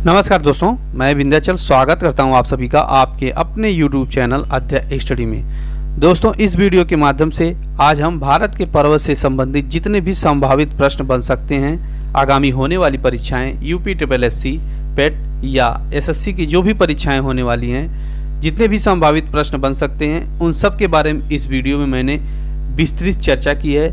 नमस्कार दोस्तों, मैं विंध्याचल स्वागत करता हूं आप सभी का आपके अपने YouTube चैनल अध्यय स्टडी में। दोस्तों, इस वीडियो के माध्यम से आज हम भारत के पर्वत से संबंधित जितने भी संभावित प्रश्न बन सकते हैं आगामी होने वाली परीक्षाएं यूपी SSC, पेट या SSC की जो भी परीक्षाएं होने वाली हैं, जितने भी संभावित प्रश्न बन सकते हैं उन सब के बारे में इस वीडियो में मैंने विस्तृत चर्चा की है।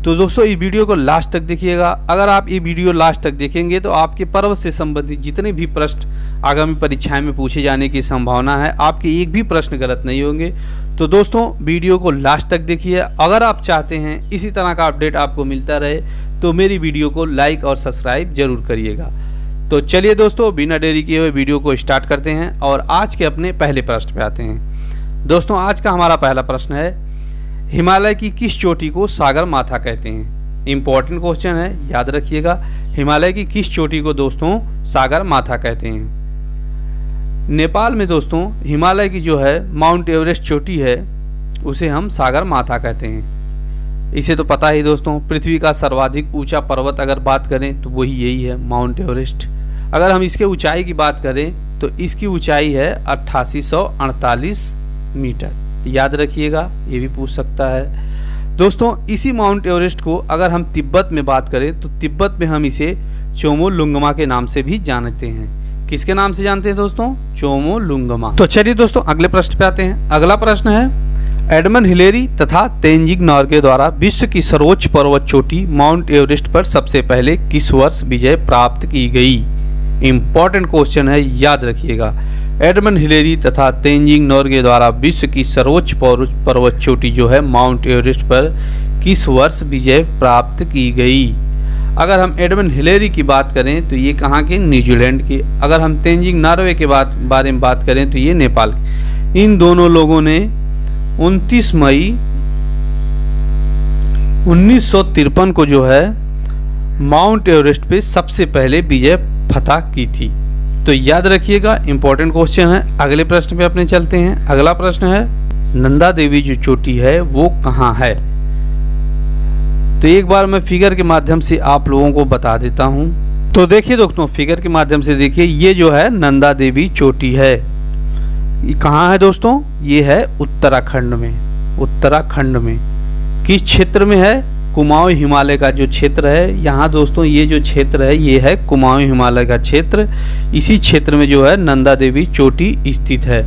तो दोस्तों, इस वीडियो को लास्ट तक देखिएगा। अगर आप ये वीडियो लास्ट तक देखेंगे तो आपके पर्वत से संबंधित जितने भी प्रश्न आगामी परीक्षाएं में पूछे जाने की संभावना है, आपके एक भी प्रश्न गलत नहीं होंगे। तो दोस्तों, वीडियो को लास्ट तक देखिए। अगर आप चाहते हैं इसी तरह का अपडेट आपको मिलता रहे तो मेरी वीडियो को लाइक और सब्सक्राइब जरूर करिएगा। तो चलिए दोस्तों, बिना देरी किए हुए वीडियो को स्टार्ट करते हैं और आज के अपने पहले प्रश्न पे आते हैं। दोस्तों, आज का हमारा पहला प्रश्न है, हिमालय की किस चोटी को सागर माथा कहते हैं? इंपॉर्टेंट क्वेश्चन है, याद रखिएगा। हिमालय की किस चोटी को दोस्तों सागर माथा कहते हैं? नेपाल में दोस्तों हिमालय की जो है माउंट एवरेस्ट चोटी है उसे हम सागर माथा कहते हैं। इसे तो पता ही दोस्तों, पृथ्वी का सर्वाधिक ऊंचा पर्वत अगर बात करें तो वही यही है, माउंट एवरेस्ट। अगर हम इसके ऊंचाई की बात करें तो इसकी ऊंचाई है 8848 मीटर। याद रखिएगा, ये भी पूछ सकता है। दोस्तों, इसी माउंट एवरेस्ट को अगर हम तिब्बत में बात करें तो तिब्बत में हम इसे चोमोलुंगमा के नाम से भी जानते हैं। किसके नाम से जानते हैं दोस्तों? चोमोलुंगमा। तो चलिए दोस्तों, अगले प्रश्न पे आते हैं। अगला प्रश्न है, एडमंड हिलेरी तथा तेनजिंग नोर्गे द्वारा विश्व की सर्वोच्च पर्वत चोटी माउंट एवरेस्ट पर सबसे पहले किस वर्ष विजय प्राप्त की गई? इंपॉर्टेंट क्वेश्चन है, याद रखिएगा। एडमंड हिलेरी तथा तेनजिंग नोर्गे द्वारा विश्व की सर्वोच्च पर्वत चोटी जो है माउंट एवरेस्ट पर किस वर्ष विजय प्राप्त की गई? अगर हम एडमंड हिलेरी की बात करें तो ये कहाँ के? न्यूजीलैंड के। अगर हम तेनजिंग नोर्गे के बारे में बात करें तो ये नेपाल के। इन दोनों लोगों ने 29 मई 1953 को जो है माउंट एवरेस्ट पे सबसे पहले विजय फतह की थी। तो याद रखिएगा, इंपॉर्टेंट क्वेश्चन है। अगले प्रश्न पे अपने चलते हैं। अगला प्रश्न है, नंदा देवी जो चोटी है वो कहाँ है? तो एक बार मैं फिगर के माध्यम से आप लोगों को बता देता हूँ। तो देखिए दोस्तों, फिगर के माध्यम से देखिए, ये जो है नंदा देवी चोटी है, ये कहाँ है दोस्तों? ये है उत्तराखंड में। उत्तराखंड में किस क्षेत्र में है? कुमाऊं हिमालय का जो क्षेत्र है, यहाँ दोस्तों ये जो क्षेत्र है ये है कुमाऊं हिमालय का क्षेत्र। इसी क्षेत्र में जो है नंदा देवी चोटी स्थित है।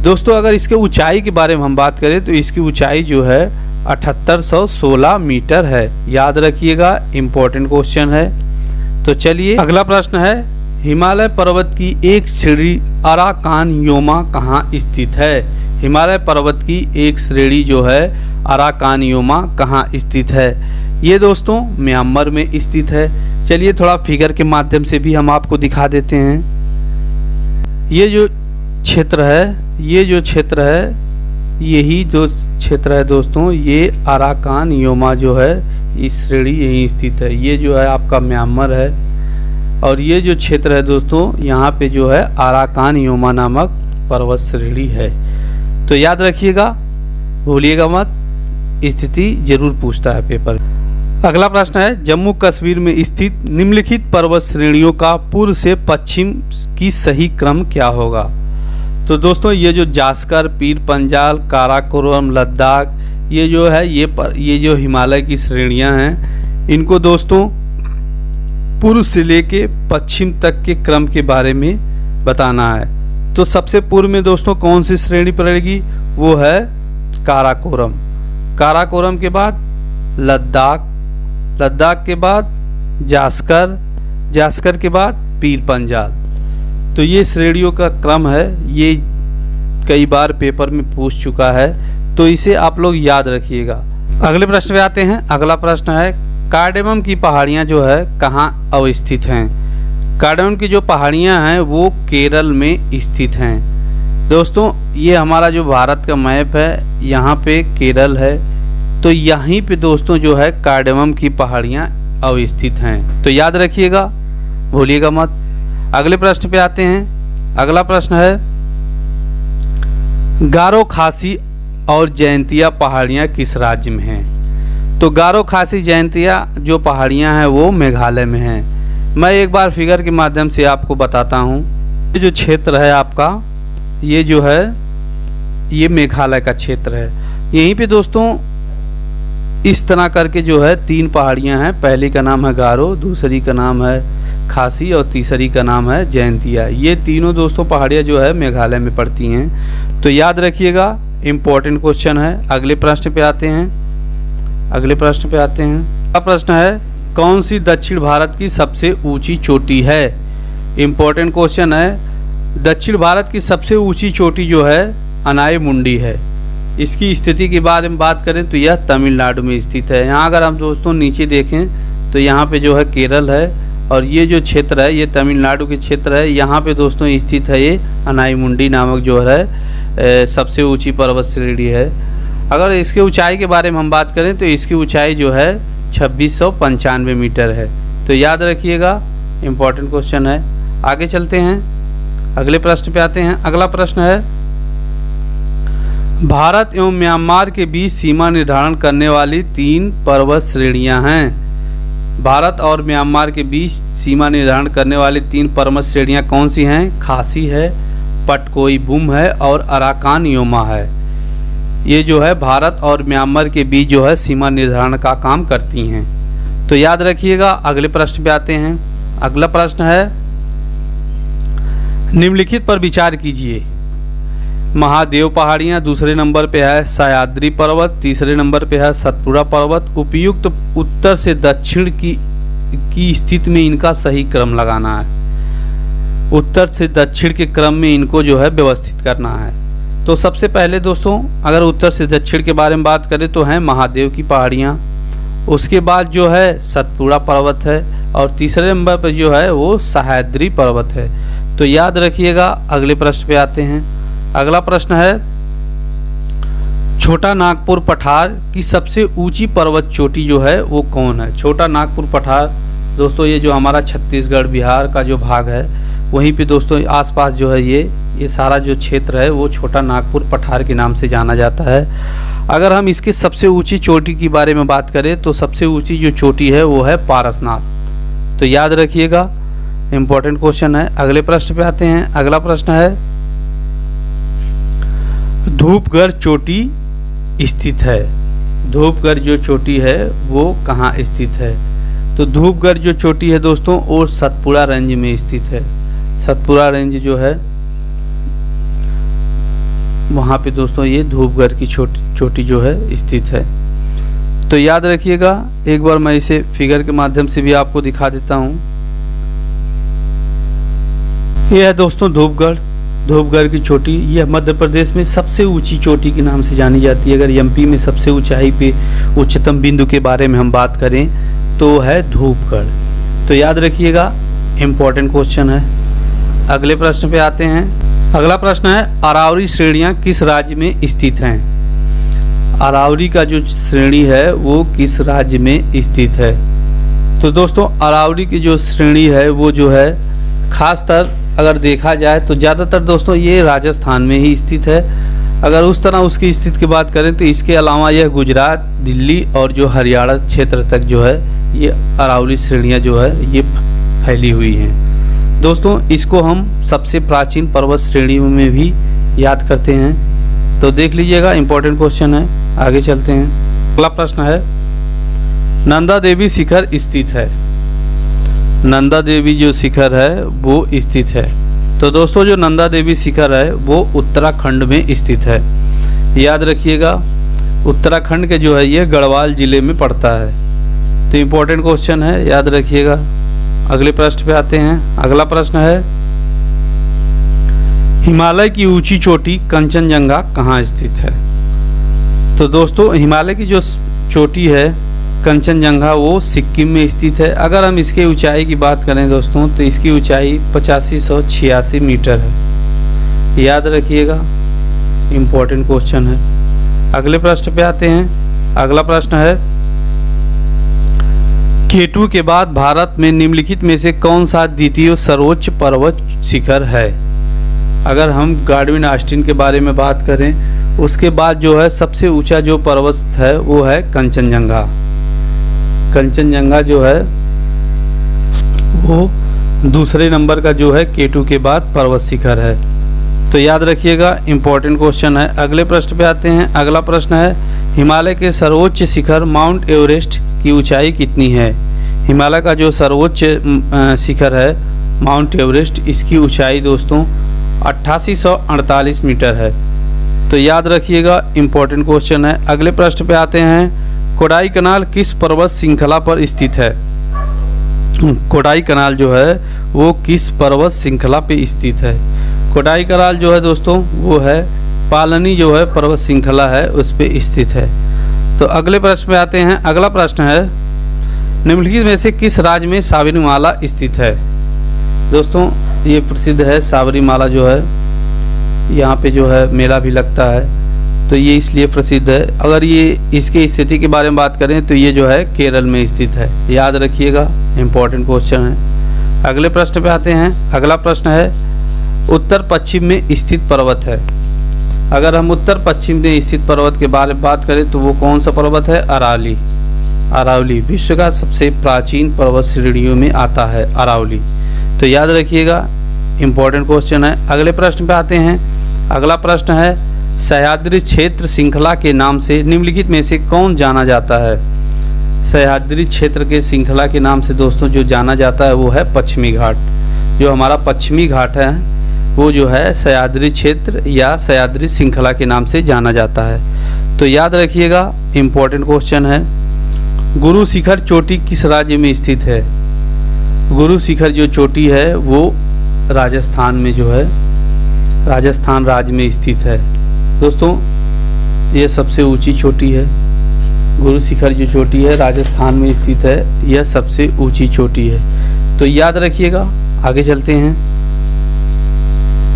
दोस्तों, अगर इसके ऊंचाई के बारे में हम बात करें तो इसकी ऊंचाई जो है 7816 मीटर है। याद रखिएगा, इंपॉर्टेंट क्वेश्चन है। तो चलिए, अगला प्रश्न है, हिमालय पर्वत की एक श्रेणी अराकानयोमा कहाँ स्थित है? हिमालय पर्वत की एक श्रेणी जो है अराकानयोमा कहाँ स्थित है? ये दोस्तों म्यांमार में स्थित है। चलिए, थोड़ा फिगर के माध्यम से भी हम आपको दिखा देते हैं। ये जो क्षेत्र है, ये जो क्षेत्र है, यही जो क्षेत्र है दोस्तों, ये अराकानयोमा जो है इस श्रेणी यहीं स्थित है। ये जो है आपका म्यांमार है और ये जो क्षेत्र है दोस्तों, यहाँ पे जो है अराकानयोमा नामक पर्वत श्रेणी है। तो याद रखिएगा, भूलिएगा मत, स्थिति जरूर पूछता है पेपर। अगला प्रश्न है, जम्मू कश्मीर में स्थित निम्नलिखित पर्वत श्रेणियों का पूर्व से पश्चिम की सही क्रम क्या होगा? तो दोस्तों, ये जो जास्कर, पीर पंजाल, काराकोरम, लद्दाख, ये जो है ये जो हिमालय की श्रेणियां हैं, इनको दोस्तों पूर्व से लेके पश्चिम तक के क्रम के बारे में बताना है। तो सबसे पूर्व में दोस्तों कौन सी श्रेणी पड़ेगी? वो है काराकोरम। काराकोरम के बाद लद्दाख, लद्दाख के बाद जास्कर, जास्कर के बाद पीर पंजाल। तो ये श्रेणियों का क्रम है, ये कई बार पेपर में पूछ चुका है, तो इसे आप लोग याद रखिएगा। अगले प्रश्न पे आते हैं। अगला प्रश्न है, कार्डेमम की पहाड़ियाँ जो है कहाँ अवस्थित हैं? कार्डेमम की जो पहाड़ियाँ हैं वो केरल में स्थित हैं। दोस्तों, ये हमारा जो भारत का मैप है, यहाँ पे केरल है, तो यहीं पे दोस्तों जो है कार्डेमम की पहाड़ियाँ अवस्थित हैं। तो याद रखिएगा, भूलिएगा मत। अगले प्रश्न पे आते हैं। अगला प्रश्न है, गारो खासी और जयंतिया पहाड़ियाँ किस राज्य में हैं? तो गारो खासी जयंतिया जो पहाड़ियाँ हैं वो मेघालय में हैं। मैं एक बार फिगर के माध्यम से आपको बताता हूँ। ये जो क्षेत्र है आपका, ये जो है ये मेघालय का क्षेत्र है। यहीं पे दोस्तों इस तरह करके जो है 3 पहाड़ियाँ हैं। पहली का नाम है गारो, दूसरी का नाम है खासी और तीसरी का नाम है जयंतिया। ये तीनों दोस्तों पहाड़ियाँ जो है मेघालय में पड़ती हैं। तो याद रखिएगा, इम्पोर्टेंट क्वेश्चन है। अगले प्रश्न पे आते हैं। अगला प्रश्न है, कौन सी दक्षिण भारत की सबसे ऊंची चोटी है? इम्पोर्टेंट क्वेश्चन है। दक्षिण भारत की सबसे ऊंची चोटी जो है अनाई मुंडी है। इसकी स्थिति के बारे में बात करें तो यह तमिलनाडु में स्थित है। यहाँ अगर हम दोस्तों नीचे देखें तो यहाँ पे जो है केरल है और ये जो क्षेत्र है ये तमिलनाडु के क्षेत्र है। यहाँ पे दोस्तों स्थित है ये अनाई मुंडी नामक जो है सबसे ऊंची पर्वत श्रेणी है। अगर इसके ऊंचाई के बारे में हम बात करें तो इसकी ऊंचाई जो है 2695 मीटर है। तो याद रखिएगा, इम्पोर्टेंट क्वेश्चन है। आगे चलते हैं, अगले प्रश्न पे आते हैं। अगला प्रश्न है, भारत एवं म्यांमार के बीच सीमा निर्धारण करने वाली 3 पर्वत श्रेणियां हैं। भारत और म्यांमार के बीच सीमा निर्धारण करने वाली 3 पर्वत श्रेणियां कौन सी हैं? खासी है, पटकोई बुम है और अराकान योमा है। ये जो है भारत और म्यांमार के बीच जो है सीमा निर्धारण का काम करती हैं। तो याद रखिएगा। अगले प्रश्न पे आते हैं। अगला प्रश्न है, निम्नलिखित पर विचार कीजिए। महादेव पहाड़ियाँ, दूसरे नंबर पे है सह्याद्री पर्वत, तीसरे नंबर पे है सतपुड़ा पर्वत। उपयुक्त उत्तर से दक्षिण की स्थिति में इनका सही क्रम लगाना है। उत्तर से दक्षिण के क्रम में इनको जो है व्यवस्थित करना है। तो सबसे पहले दोस्तों अगर उत्तर से दक्षिण के बारे में बात करें तो हैं महादेव की पहाड़ियाँ, उसके बाद जो है सतपुड़ा पर्वत है और तीसरे नंबर पर जो है वो सह्याद्री पर्वत है। तो याद रखिएगा। अगले प्रश्न पे आते हैं। अगला प्रश्न है, छोटा नागपुर पठार की सबसे ऊंची पर्वत चोटी जो है वो कौन है? छोटा नागपुर पठार दोस्तों ये जो हमारा छत्तीसगढ़ बिहार का जो भाग है वहीं पे दोस्तों आसपास जो है ये सारा जो क्षेत्र है वो छोटा नागपुर पठार के नाम से जाना जाता है। अगर हम इसके सबसे ऊंची चोटी के बारे में बात करें तो सबसे ऊंची जो चोटी है वो है पारसनाथ। तो याद रखिएगा, इम्पोर्टेंट क्वेश्चन है। अगले प्रश्न पे आते हैं। अगला प्रश्न है, धूपगढ़ चोटी स्थित है। धूपगढ़ जो चोटी है वो कहाँ स्थित है? तो धूपगढ़ जो चोटी है दोस्तों वो सतपुड़ा रेंज में स्थित है। सतपुड़ा रेंज जो है वहाँ पे दोस्तों ये धूपगढ़ की चोटी जो है स्थित है। तो याद रखिएगा। एक बार मैं इसे फिगर के माध्यम से भी आपको दिखा देता हूँ। यह है दोस्तों धूपगढ़ की चोटी। यह मध्य प्रदेश में सबसे ऊंची चोटी के नाम से जानी जाती है। अगर एमपी में सबसे ऊंचाई पे उच्चतम बिंदु के बारे में हम बात करें तो है धूपगढ़। तो याद रखिएगा, इम्पोर्टेंट क्वेश्चन है। अगले प्रश्न पे आते हैं। अगला प्रश्न है, अरावली श्रेणियाँ किस राज्य में स्थित हैं? अरावली का जो श्रेणी है वो किस राज्य में स्थित है? तो दोस्तों अरावली की जो श्रेणी है वो जो है खासतर अगर देखा जाए तो ज़्यादातर दोस्तों ये राजस्थान में ही स्थित है। अगर उस तरह उसकी स्थिति की बात करें तो इसके अलावा यह गुजरात, दिल्ली और जो हरियाणा क्षेत्र तक जो है ये अरावली श्रेणियाँ जो है ये फैली हुई हैं। दोस्तों इसको हम सबसे प्राचीन पर्वत श्रेणियों में भी याद करते हैं। तो देख लीजिएगा, इम्पोर्टेंट क्वेश्चन है। आगे चलते हैं। अगला प्रश्न है, नंदा देवी शिखर स्थित है। नंदा देवी जो शिखर है वो स्थित है। तो दोस्तों जो नंदा देवी शिखर है वो उत्तराखंड में स्थित है। याद रखिएगा, उत्तराखंड के जो है ये गढ़वाल जिले में पड़ता है। तो इम्पोर्टेंट क्वेश्चन है, याद रखिएगा। अगले प्रश्न पे आते हैं। अगला प्रश्न है, हिमालय की ऊंची चोटी कंचनजंगा कहाँ स्थित है? तो दोस्तों हिमालय की जो चोटी है कंचनजंगा वो सिक्किम में स्थित है। अगर हम इसके ऊंचाई की बात करें दोस्तों तो इसकी ऊंचाई 8586 मीटर है। याद रखिएगा, इम्पोर्टेंट क्वेश्चन है। अगले प्रश्न पे आते हैं। अगला प्रश्न है, K2 के बाद भारत में निम्नलिखित में से कौन सा द्वितीय सर्वोच्च पर्वत शिखर है? अगर हम गार्डविन ऑस्टिन के बारे में बात करें उसके बाद जो है सबसे ऊंचा जो पर्वत है वो है कंचनजंगा। कंचनजंगा जो है वो दूसरे नंबर का जो है K2 के बाद पर्वत शिखर है। तो याद रखिएगा, इम्पोर्टेंट क्वेश्चन है। अगले प्रश्न पे आते हैं। अगला प्रश्न है, हिमालय के सर्वोच्च शिखर माउंट एवरेस्ट की ऊंचाई कितनी है? हिमालय का जो सर्वोच्च शिखर है माउंट एवरेस्ट, इसकी ऊंचाई दोस्तों 8848 मीटर है। तो याद रखिएगा, इम्पोर्टेंट क्वेश्चन है। अगले प्रश्न पे आते हैं, कोडाईकनाल किस पर्वत श्रृंखला पर स्थित है? कोडाईकनाल जो है वो किस पर्वत श्रृंखला पे स्थित है? कोडाईकनाल जो है दोस्तों वो है पालनी जो है पर्वत श्रृंखला है उस पे स्थित है। तो अगले प्रश्न पे आते हैं। अगला प्रश्न है, निम्नलिखित में से किस राज्य में साबरीमाला स्थित है? दोस्तों ये प्रसिद्ध है साबरीमाला जो है, यहाँ पे जो है मेला भी लगता है, तो ये इसलिए प्रसिद्ध है। अगर ये इसकी स्थिति के बारे में बात करें तो ये जो है केरल में स्थित है। याद रखिएगा, इम्पोर्टेंट क्वेश्चन है। अगले प्रश्न पे आते हैं। अगला प्रश्न है, उत्तर पश्चिम में स्थित पर्वत है। अगर हम उत्तर पश्चिम में स्थित पर्वत के बारे में बात करें तो वो कौन सा पर्वत है? अरावली। अरावली विश्व का सबसे प्राचीन पर्वत श्रेणियों में आता है अरावली। तो याद रखिएगा, इम्पोर्टेंट क्वेश्चन है। अगले प्रश्न पे आते हैं। अगला प्रश्न है, सह्याद्री क्षेत्र श्रृंखला के नाम से निम्नलिखित में से कौन जाना जाता है? सह्याद्री क्षेत्र के श्रृंखला के नाम से दोस्तों जो जाना जाता है वो है पश्चिमी घाट। जो हमारा पश्चिमी घाट है वो जो है सह्याद्री क्षेत्र या सह्याद्री श्रृंखला के नाम से जाना जाता है। तो याद रखिएगा, इम्पोर्टेंट क्वेश्चन है। गुरु शिखर चोटी किस राज्य में स्थित है? गुरु शिखर जो चोटी है वो राजस्थान में जो है राजस्थान राज्य में स्थित है। दोस्तों ये सबसे ऊंची चोटी है। गुरु शिखर जो चोटी है राजस्थान में स्थित है, यह सबसे ऊंची चोटी है। तो याद रखिएगा, आगे चलते हैं।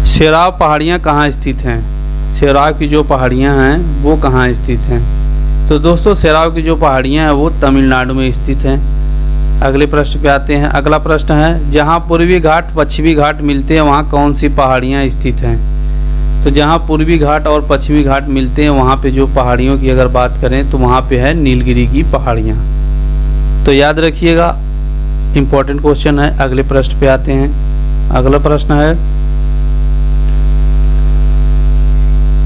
सेराव पहाड़ियाँ कहाँ स्थित हैं? सेराव की जो पहाड़ियाँ हैं वो कहाँ स्थित हैं? तो दोस्तों सेराव की जो पहाड़ियाँ हैं वो तमिलनाडु में स्थित हैं। अगले प्रश्न पे आते हैं। अगला प्रश्न है, जहाँ पूर्वी घाट पश्चिमी घाट मिलते हैं वहाँ कौन सी पहाड़ियाँ स्थित हैं? तो जहाँ पूर्वी घाट और पश्चिमी घाट मिलते हैं वहाँ पे जो पहाड़ियों की अगर बात करें तो वहाँ पे है नीलगिरी की पहाड़ियाँ। तो याद रखिएगा, इम्पोर्टेंट क्वेश्चन है। अगले प्रश्न पे आते हैं। अगला प्रश्न है,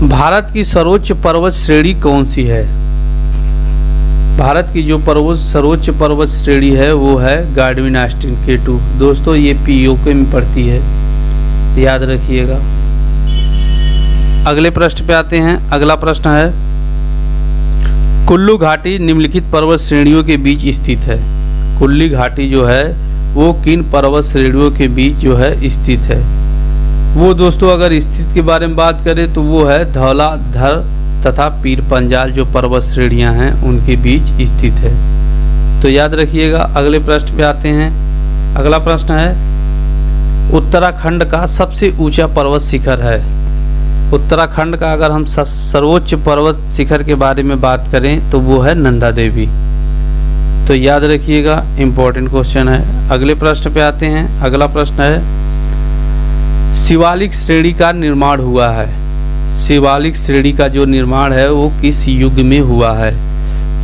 भारत की सर्वोच्च पर्वत श्रेणी कौन सी है? भारत की जो सर्वोच्च पर्वत श्रेणी है वो है गार्डविन ऑस्टिन K2। दोस्तों ये POK में पड़ती है, याद रखिएगा। अगले प्रश्न पे आते हैं। अगला प्रश्न है, कुल्लू घाटी निम्नलिखित पर्वत श्रेणियों के बीच स्थित है। कुल्ली घाटी जो है वो किन पर्वत श्रेणियों के बीच जो है स्थित है? वो दोस्तों अगर स्थित के बारे में बात करें तो वो है धौलाधर तथा पीर पंजाल जो पर्वत श्रेणियां हैं उनके बीच स्थित है। तो याद रखिएगा। अगले प्रश्न पे आते हैं। अगला प्रश्न है, उत्तराखंड का सबसे ऊंचा पर्वत शिखर है। उत्तराखंड का अगर हम सर्वोच्च पर्वत शिखर के बारे में बात करें तो वो है नंदा देवी। तो याद रखिएगा, इम्पोर्टेंट क्वेश्चन है। अगले प्रश्न पे आते हैं। अगला प्रश्न है, शिवालिक श्रेणी का निर्माण हुआ है। शिवालिक श्रेणी का जो निर्माण है वो किस युग में हुआ है?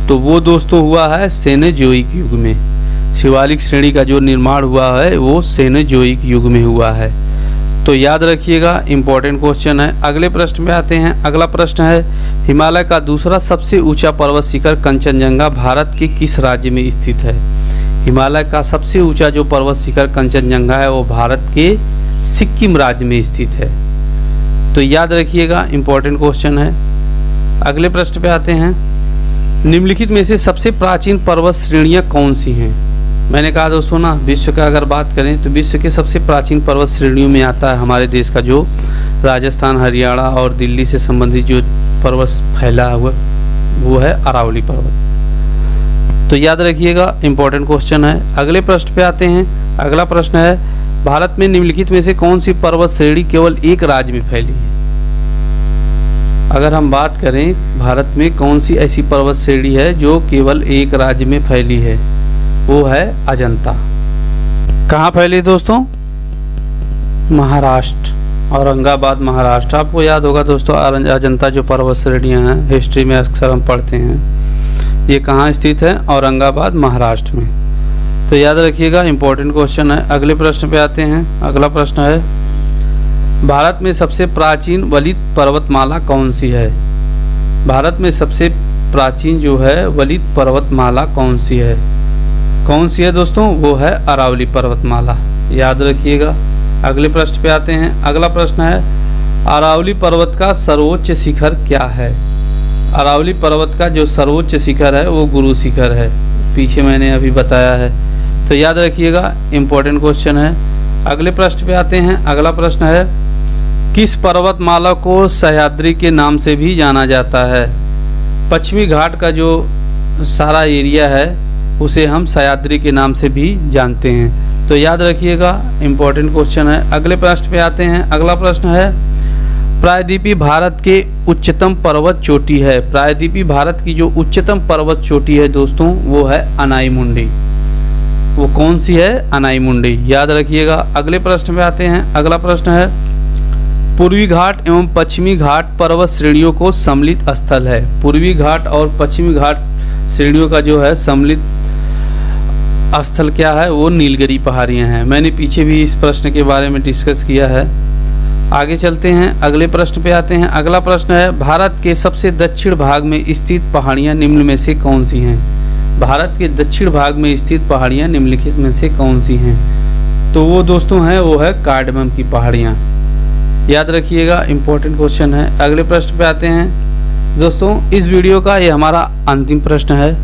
तो वो दोस्तों हुआ है सेनेजोइक युग में। शिवालिक श्रेणी का जो निर्माण हुआ है वो सेनेजोइक युग में हुआ है। तो याद रखिएगा, इम्पोर्टेंट क्वेश्चन है। अगले प्रश्न में आते हैं। अगला प्रश्न है, हिमालय का दूसरा सबसे ऊंचा पर्वत शिखर कंचनजंगा भारत के किस राज्य में स्थित है? हिमालय का सबसे ऊंचा जो पर्वत शिखर कंचनजंगा है वो भारत के सिक्किम राज्य में स्थित है। तो याद रखिएगा, इम्पोर्टेंट क्वेश्चन है। अगले प्रश्न पे आते हैं। निम्नलिखित में से सबसे प्राचीन पर्वत श्रेणियां कौन सी हैं? मैंने कहा दोस्तों ना, विश्व का अगर बात करें तो विश्व के सबसे प्राचीन पर्वत श्रेणियों में आता है हमारे देश का जो राजस्थान, हरियाणा और दिल्ली से संबंधित जो पर्वत फैला हुआ वो है अरावली पर्वत। तो याद रखिएगा, इम्पोर्टेंट क्वेश्चन है। अगले प्रश्न पे आते हैं। अगला प्रश्न है, भारत में निम्नलिखित में से कौन सी पर्वत श्रेणी केवल एक राज्य में फैली है? अगर हम बात करें भारत में कौन सी ऐसी पर्वत श्रेणी है जो केवल एक राज्य में फैली है, वो है अजंता। कहाँ फैली दोस्तों? महाराष्ट्र, औरंगाबाद महाराष्ट्र। आपको याद होगा दोस्तों, अजंता जो पर्वत श्रेणियाँ हैं हिस्ट्री में अक्सर हम पढ़ते हैं, ये कहाँ स्थित है? औरंगाबाद महाराष्ट्र में। तो याद रखिएगा, इंपॉर्टेंट क्वेश्चन है। अगले प्रश्न पे आते हैं। अगला प्रश्न है, भारत में सबसे प्राचीन वलित पर्वतमाला कौन सी है? भारत में सबसे प्राचीन जो है वलित पर्वतमाला कौन सी है? कौन सी है दोस्तों? वो है अरावली पर्वतमाला, याद रखिएगा। अगले प्रश्न पे आते हैं। अगला प्रश्न है, अरावली पर्वत का सर्वोच्च शिखर क्या है? अरावली पर्वत का जो सर्वोच्च शिखर है वो गुरु शिखर है, पीछे मैंने अभी बताया है। तो याद रखिएगा, इम्पोर्टेंट क्वेश्चन है। अगले प्रश्न पे आते हैं। अगला प्रश्न है, किस पर्वतमाला को सह्याद्री के नाम से भी जाना जाता है? पश्चिमी घाट का जो सारा एरिया है उसे हम सह्याद्री के नाम से भी जानते हैं। तो याद रखिएगा, इम्पोर्टेंट क्वेश्चन है। अगले प्रश्न पे आते हैं। अगला प्रश्न है, प्रायद्वीपीय भारत के उच्चतम पर्वत चोटी है। प्रायद्वीपीय भारत की जो उच्चतम पर्वत चोटी है दोस्तों वो है अनाईमुंडी। वो कौन सी है? अनाईमुंडी, याद रखिएगा। अगले प्रश्न पे आते हैं। अगला प्रश्न है, पूर्वी घाट एवं पश्चिमी घाट पर्वत श्रेणियों को सम्मिलित स्थल है। पूर्वी घाट और पश्चिमी घाट श्रेणियों का जो है सम्मिलित स्थल क्या है? वो नीलगिरी पहाड़ियाँ हैं। मैंने पीछे भी इस प्रश्न के बारे में डिस्कस किया है। आगे चलते हैं। अगले प्रश्न पे आते हैं। अगला प्रश्न है, भारत के सबसे दक्षिण भाग में स्थित पहाड़ियाँ निम्न में से कौन सी हैं? भारत के दक्षिण भाग में स्थित पहाड़ियाँ निम्नलिखित में से कौन सी हैं? तो वो दोस्तों हैं, वो है कार्डमम की पहाड़ियाँ, याद रखिएगा, इंपॉर्टेंट क्वेश्चन है। अगले प्रश्न पे आते हैं दोस्तों। इस वीडियो का ये हमारा अंतिम प्रश्न है।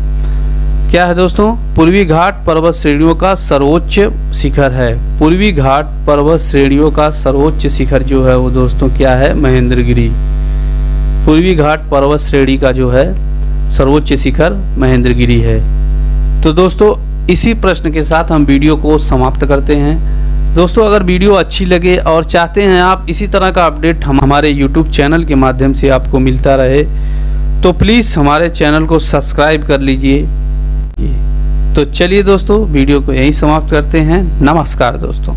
क्या है दोस्तों? पूर्वी घाट पर्वत श्रेणियों का सर्वोच्च शिखर है। पूर्वी घाट पर्वत श्रेणियों का सर्वोच्च शिखर जो है वो दोस्तों क्या है? महेंद्रगिरी। पूर्वी घाट पर्वत श्रेणी का जो है सर्वोच्च शिखर महेंद्रगिरी है। तो दोस्तों इसी प्रश्न के साथ हम वीडियो को समाप्त करते हैं। दोस्तों अगर वीडियो अच्छी लगे और चाहते हैं आप इसी तरह का अपडेट हमारे YouTube चैनल के माध्यम से आपको मिलता रहे तो प्लीज़ हमारे चैनल को सब्सक्राइब कर लीजिए। तो चलिए दोस्तों वीडियो को यहीं समाप्त करते हैं। नमस्कार दोस्तों।